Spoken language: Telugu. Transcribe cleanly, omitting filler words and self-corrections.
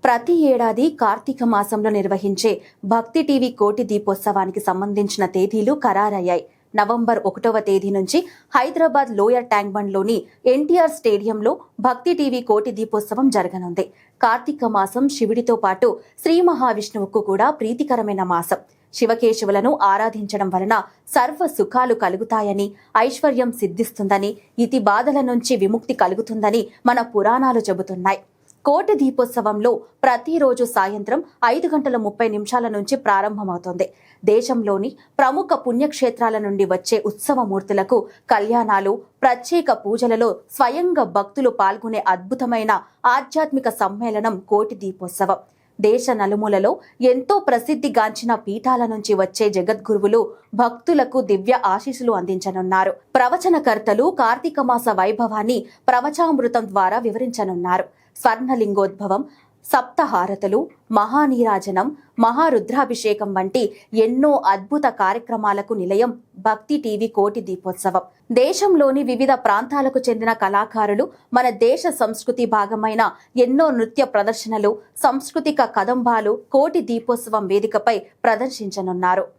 ప్రతి ఏడాది కార్తీక మాసంలో నిర్వహించే భక్తి టీవీ కోటి దీపోత్సవానికి సంబంధించిన తేదీలు ఖరారయ్యాయి. నవంబర్ 1వ తేదీ నుంచి హైదరాబాద్ లోయర్ ట్యాంక్ బండ్లోని ఎన్టీఆర్ స్టేడియంలో భక్తి టీవీ కోటి దీపోత్సవం జరగనుంది. కార్తీక మాసం శివుడితో పాటు శ్రీ మహావిష్ణువుకు కూడా ప్రీతికరమైన మాసం. శివకేశవులను ఆరాధించడం వలన సర్వ సుఖాలు కలుగుతాయని, ఐశ్వర్యం సిద్ధిస్తుందని, ఇతి బాధల నుంచి విముక్తి కలుగుతుందని మన పురాణాలు చెబుతున్నాయి. కోటి దీపోత్సవంలో ప్రతిరోజు సాయంత్రం 5:30 నుంచి ప్రారంభమవుతోంది. దేశంలోని ప్రముఖ పుణ్యక్షేత్రాల నుండి వచ్చే ఉత్సవమూర్తులకు కళ్యాణాలు, ప్రత్యేక పూజలలో స్వయంగా భక్తులు పాల్గొనే అద్భుతమైన ఆధ్యాత్మిక సమ్మేళనం కోటి దీపోత్సవం. దేశ నలుమూలలో ఎంతో ప్రసిద్ధిగాంచిన పీఠాల నుంచి వచ్చే జగద్గురువులు భక్తులకు దివ్య ఆశీస్సులు అందించనున్నారు. ప్రవచనకర్తలు కార్తీక మాస వైభవాన్ని ప్రవచామృతం ద్వారా వివరించనున్నారు. స్వర్ణలింగోద్భవం, సప్తహారతులు, మహానీరాజనం, మహారుద్రాభిషేకం వంటి ఎన్నో అద్భుత కార్యక్రమాలకు నిలయం భక్తి టీవీ కోటి దీపోత్సవం. దేశంలోని వివిధ ప్రాంతాలకు చెందిన కళాకారులు మన దేశ సంస్కృతి భాగమైన ఎన్నో నృత్య ప్రదర్శనలు, సాంస్కృతిక కదంబాలు కోటి దీపోత్సవం వేదికపై ప్రదర్శించనున్నారు.